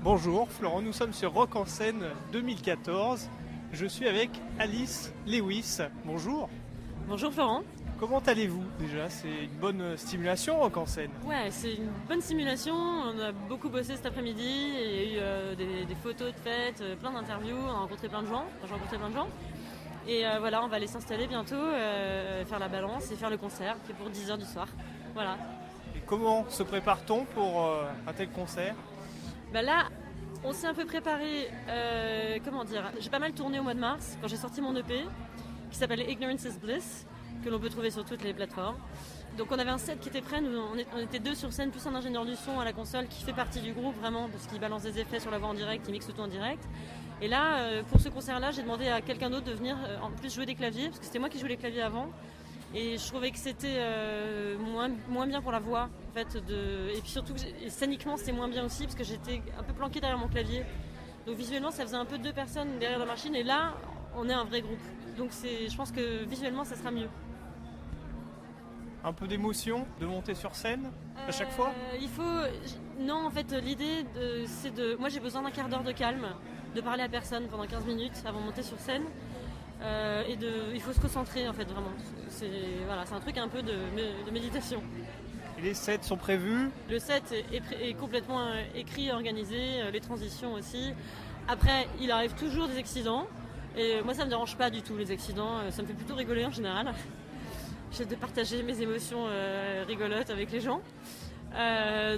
Bonjour Florent, nous sommes sur Rock en scène 2014. Je suis avec Alice Lewis. Bonjour. Bonjour Florent. Comment allez-vous déjà? C'est une bonne stimulation Rock en scène. Ouais, c'est une bonne simulation. On a beaucoup bossé cet après-midi. Il y a eu des photos de fête, plein d'interviews. On a rencontré plein de gens. Enfin, j'ai rencontré plein de gens. Et voilà, on va aller s'installer bientôt, faire la balance et faire le concert qui est pour 10h du soir. Voilà. Et comment se prépare-t-on pour un tel concert? Bah là, on s'est un peu préparé. Comment dire? J'ai pas mal tourné au mois de mars quand j'ai sorti mon EP qui s'appelle Ignorance is Bliss, que l'on peut trouver sur toutes les plateformes. Donc on avait un set qui était prêt, on était deux sur scène, plus un ingénieur du son à la console qui fait partie du groupe vraiment, parce qu'il balance des effets sur la voix en direct, il mixe tout en direct. Et là, pour ce concert-là, j'ai demandé à quelqu'un d'autre de venir en plus jouer des claviers, parce que c'était moi qui jouais les claviers avant. Et je trouvais que c'était moins bien pour la voix, en fait. Et puis surtout, scéniquement, c'était moins bien aussi, parce que j'étais un peu planquée derrière mon clavier. Donc visuellement, ça faisait un peu deux personnes derrière la machine, et là, on est un vrai groupe. Donc je pense que visuellement, ça sera mieux. Un peu d'émotion de monter sur scène à chaque fois? Non, en fait, l'idée, c'est de... Moi, j'ai besoin d'un quart d'heure de calme, de parler à personne pendant 15 minutes avant de monter sur scène. Il faut se concentrer, en fait, vraiment. C'est un truc un peu de méditation. Et les sets sont prévus? Le set est complètement écrit, organisé, les transitions aussi. Après, il arrive toujours des accidents. Et moi, ça me dérange pas du tout, les accidents. Ça me fait plutôt rigoler en général. J'ai de partager mes émotions rigolotes avec les gens.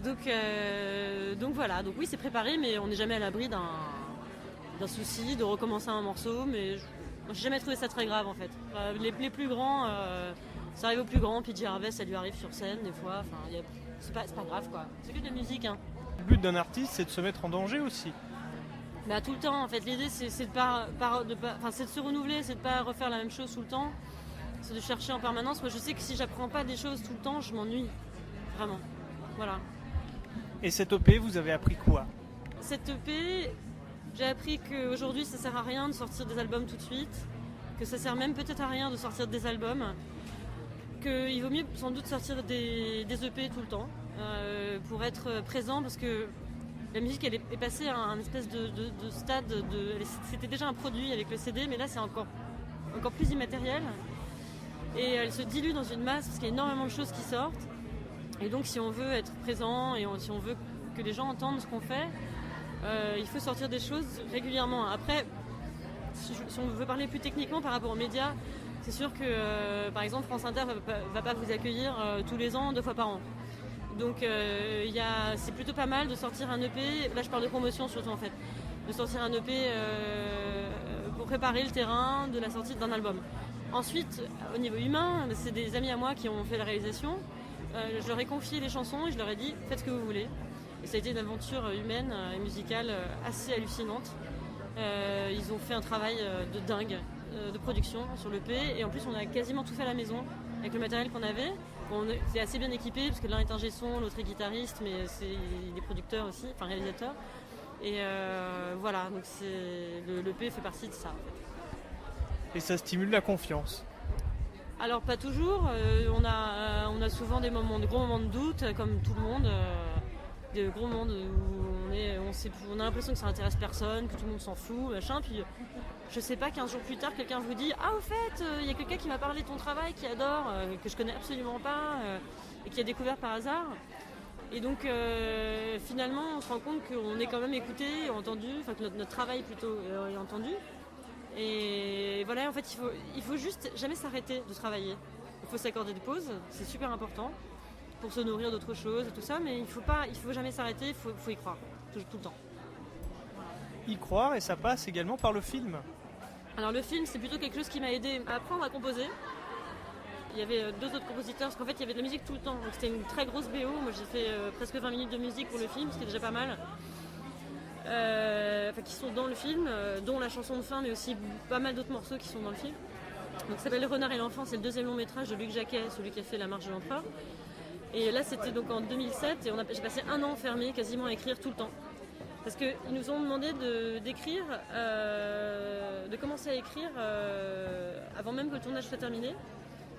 Donc voilà. Donc oui, c'est préparé, mais on n'est jamais à l'abri d'un souci, de recommencer un morceau. Mais j'ai jamais trouvé ça très grave, en fait. Les plus grands, ça arrive aux plus grands. PJ Harvey, ça lui arrive sur scène des fois. Enfin, c'est pas grave, quoi. C'est que de la musique, hein. Le but d'un artiste, c'est de se mettre en danger aussi. Bah, tout le temps, en fait. L'idée, c'est de se renouveler, c'est de pas refaire la même chose tout le temps. C'est de chercher en permanence. Moi, je sais que si j'apprends pas des choses tout le temps, je m'ennuie. Vraiment. Voilà. Et cette EP, vous avez appris quoi? Cette EP, j'ai appris qu'aujourd'hui, ça sert à rien de sortir des albums tout de suite. Que ça sert même peut-être à rien de sortir des albums. Qu'il vaut mieux sans doute sortir des EP tout le temps. Pour être présent, parce que la musique, elle est passée à un espèce de stade. C'était déjà un produit avec le CD, mais là, c'est encore plus immatériel. Et elle se dilue dans une masse parce qu'il y a énormément de choses qui sortent. Et donc si on veut être présent et si on veut que les gens entendent ce qu'on fait, il faut sortir des choses régulièrement. Après, si on veut parler plus techniquement par rapport aux médias, c'est sûr que par exemple France Inter va pas vous accueillir tous les ans, 2 fois par an. Donc c'est plutôt pas mal de sortir un EP, là je parle de promotion surtout en fait, de sortir un EP pour préparer le terrain de la sortie d'un album. Ensuite, au niveau humain, c'est des amis à moi qui ont fait la réalisation. Je leur ai confié les chansons et je leur ai dit faites ce que vous voulez. Et ça a été une aventure humaine et musicale assez hallucinante. Ils ont fait un travail de dingue de production sur l'EP et en plus on a quasiment tout fait à la maison avec le matériel qu'on avait. C'est assez bien équipé parce que l'un est ingé son, l'autre est guitariste, mais c'est des producteurs aussi, enfin réalisateurs. Et voilà, donc l'EP fait partie de ça en fait. Et ça stimule la confiance? Alors pas toujours, on a souvent des gros moments de doute, comme tout le monde, des gros moments où on a l'impression que ça intéresse personne, que tout le monde s'en fout, machin, puis je sais pas, 15 jours plus tard, quelqu'un vous dit « Ah au fait, il y a quelqu'un qui m'a parlé de ton travail, qui adore, que je connais absolument pas, et qui a découvert par hasard ». Et donc finalement on se rend compte qu'on est quand même écouté, entendu, enfin que notre travail plutôt est entendu. Et voilà, en fait, il faut juste jamais s'arrêter de travailler. Il faut s'accorder des pauses, c'est super important pour se nourrir d'autres choses et tout ça, mais il faut jamais s'arrêter, il faut y croire, tout le temps. Voilà. Y croire, et ça passe également par le film. Alors le film, c'est plutôt quelque chose qui m'a aidé à apprendre à composer. Il y avait 2 autres compositeurs, parce qu'en fait, il y avait de la musique tout le temps. Donc c'était une très grosse BO. Moi, j'ai fait presque 20 minutes de musique pour le film, ce qui est déjà pas mal. Qui sont dans le film, dont la chanson de fin, mais aussi pas mal d'autres morceaux qui sont dans le film. Donc ça s'appelle Le Renard et l'Enfant, c'est le 2e long métrage de Luc Jacquet, celui qui a fait La Marche de l'Empereur. Et là c'était donc en 2007 et j'ai passé 1 an enfermé quasiment à écrire tout le temps. Parce qu'ils nous ont demandé d'écrire, de commencer à écrire avant même que le tournage soit terminé,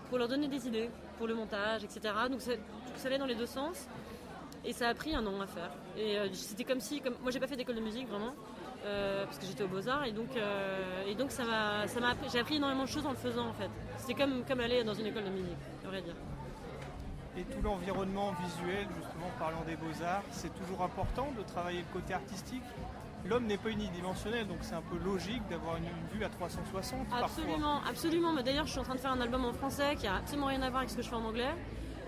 pour leur donner des idées, pour le montage, etc. Donc ça allait dans les 2 sens. Et ça a pris un an à faire. Et c'était comme si, moi j'ai pas fait d'école de musique vraiment, parce que j'étais aux Beaux-Arts, et donc j'ai appris énormément de choses en le faisant en fait. C'était comme aller dans une école de musique, à vrai dire. Et tout l'environnement visuel, justement, parlant des Beaux-Arts, c'est toujours important de travailler le côté artistique. L'homme n'est pas unidimensionnel, donc c'est un peu logique d'avoir une vue à 360 Absolument, parfois. absolument. Mais d'ailleurs, je suis en train de faire un album en français qui a absolument rien à voir avec ce que je fais en anglais.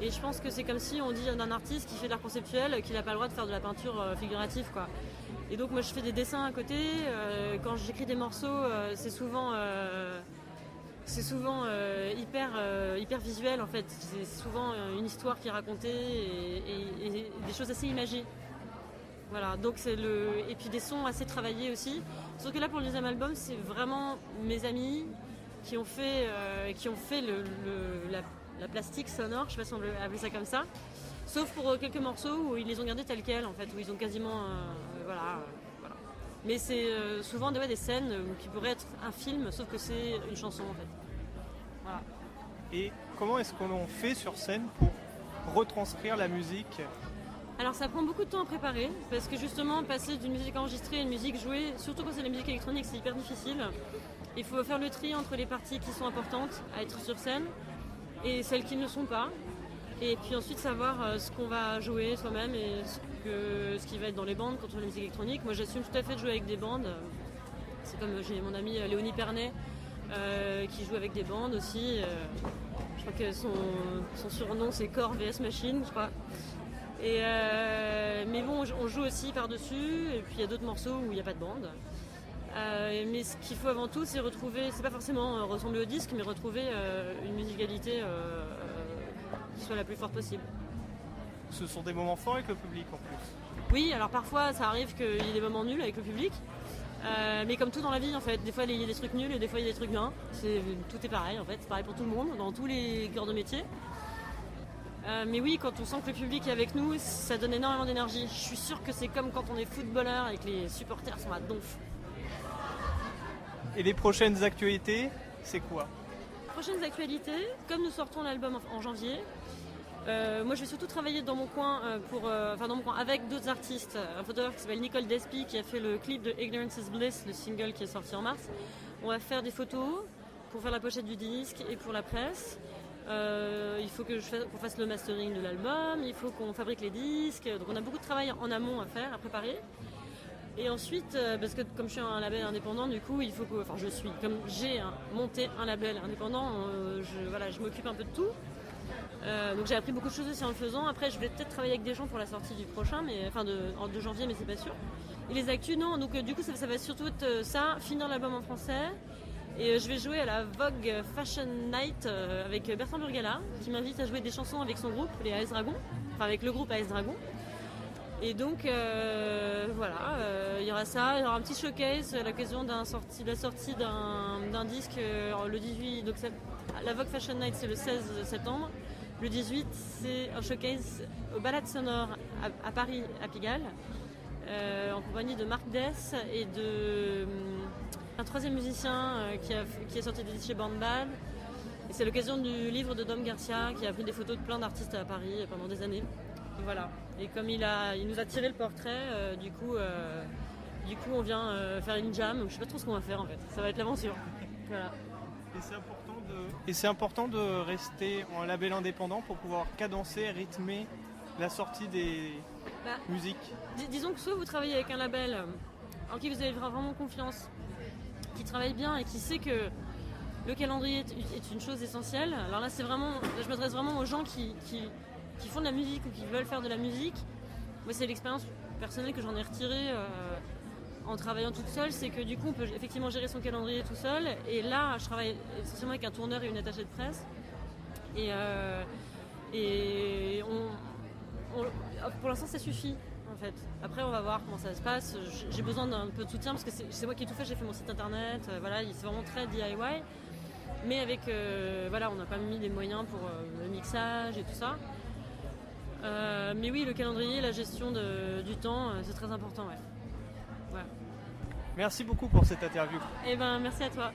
Et je pense que c'est comme si on dit d'un artiste qui fait de l'art conceptuel qu'il n'a pas le droit de faire de la peinture figurative, quoi. Et donc moi je fais des dessins à côté. Quand j'écris des morceaux, c'est souvent hyper visuel en fait. C'est souvent une histoire qui est racontée et des choses assez imagées. Voilà, donc et puis des sons assez travaillés aussi. Sauf que là pour le deuxième album, c'est vraiment mes amis qui ont fait la plastique sonore, je sais pas si on peut appeler ça comme ça. Sauf pour quelques morceaux où ils les ont gardés tels quels en fait, où ils ont quasiment voilà. Mais c'est souvent des scènes qui pourraient être un film, sauf que c'est une chanson en fait. Voilà. Et comment est-ce qu'on fait sur scène pour retranscrire la musique ? Alors ça prend beaucoup de temps à préparer, parce que justement passer d'une musique enregistrée à une musique jouée, surtout quand c'est de la musique électronique, c'est hyper difficile. Il faut faire le tri entre les parties qui sont importantes à être sur scène et celles qui ne le sont pas. Et puis ensuite savoir ce qu'on va jouer soi-même et ce qui va être dans les bandes quand on fait de la musique électronique. Moi j'assume tout à fait de jouer avec des bandes. C'est comme j'ai mon ami Léonie Pernet qui joue avec des bandes aussi. Je crois que son surnom c'est Core VS Machine, je crois. Mais bon, on joue aussi par-dessus, et puis il y a d'autres morceaux où il n'y a pas de bande. Mais ce qu'il faut avant tout, c'est retrouver, c'est pas forcément ressembler au disque, mais retrouver une musicalité qui soit la plus forte possible. Ce sont des moments forts avec le public en plus. Oui, alors parfois ça arrive qu'il y ait des moments nuls avec le public, mais comme tout dans la vie en fait, des fois il y a des trucs nuls et des fois il y a des trucs bien. Tout est pareil en fait, c'est pareil pour tout le monde, dans tous les cœurs de métier. Mais oui, quand on sent que le public est avec nous, ça donne énormément d'énergie. Je suis sûre que c'est comme quand on est footballeur et que les supporters sont à donf. Et les prochaines actualités, c'est quoi ? Prochaines actualités, comme nous sortons l'album en janvier, moi je vais surtout travailler dans mon coin, avec d'autres artistes. Un photographe qui s'appelle Nicole Despy qui a fait le clip de Ignorance is Bliss, le single qui est sorti en mars. On va faire des photos pour faire la pochette du disque et pour la presse. Il faut qu'on fasse le mastering de l'album, il faut qu'on fabrique les disques. Donc on a beaucoup de travail en amont à faire, à préparer. Et ensuite, parce que comme je suis un label indépendant, du coup, j'ai monté un label indépendant, je m'occupe un peu de tout. Donc j'ai appris beaucoup de choses aussi en le faisant. Après, je vais peut-être travailler avec des gens pour la sortie du prochain, de janvier, mais c'est pas sûr. Et les actus, non. Donc du coup, ça va surtout être ça, finir l'album en français. Et je vais jouer à la Vogue Fashion Night avec Bertrand Burgala, qui m'invite à jouer des chansons avec son groupe, les AS Dragons, enfin avec le groupe AS Dragons. Et donc il y aura ça, il y aura un petit showcase à l'occasion de la sortie d'un disque le 18. Donc la Vogue Fashion Night c'est le 16 septembre. Le 18 c'est un showcase aux Balades Sonores à Paris, à Pigalle, en compagnie de Marc Dess et de un troisième musicien qui est sorti des disques chez Bandbad. Et c'est l'occasion du livre de Dom Garcia qui a pris des photos de plein d'artistes à Paris pendant des années. Et voilà. Et comme il nous a tiré le portrait, du coup on vient faire une jam. Je sais pas trop ce qu'on va faire en fait. Ça va être l'aventure. Voilà. Et c'est important de rester en label indépendant pour pouvoir cadencer, rythmer la sortie des musiques. Disons que soit vous travaillez avec un label en qui vous avez vraiment confiance, qui travaille bien et qui sait que le calendrier est une chose essentielle. Alors là, je m'adresse vraiment aux gens qui font de la musique ou qui veulent faire de la musique. Moi, c'est l'expérience personnelle que j'en ai retirée en travaillant toute seule, c'est que du coup, on peut effectivement gérer son calendrier tout seul. Et là, je travaille essentiellement avec un tourneur et une attachée de presse. Et pour l'instant, ça suffit. En fait. Après, on va voir comment ça se passe. J'ai besoin d'un peu de soutien parce que c'est moi qui ai tout fait. J'ai fait mon site internet. C'est vraiment très DIY. Mais avec, on a quand même mis des moyens pour le mixage et tout ça. Mais oui, le calendrier, la gestion du temps, c'est très important. Ouais. Merci beaucoup pour cette interview. Merci à toi.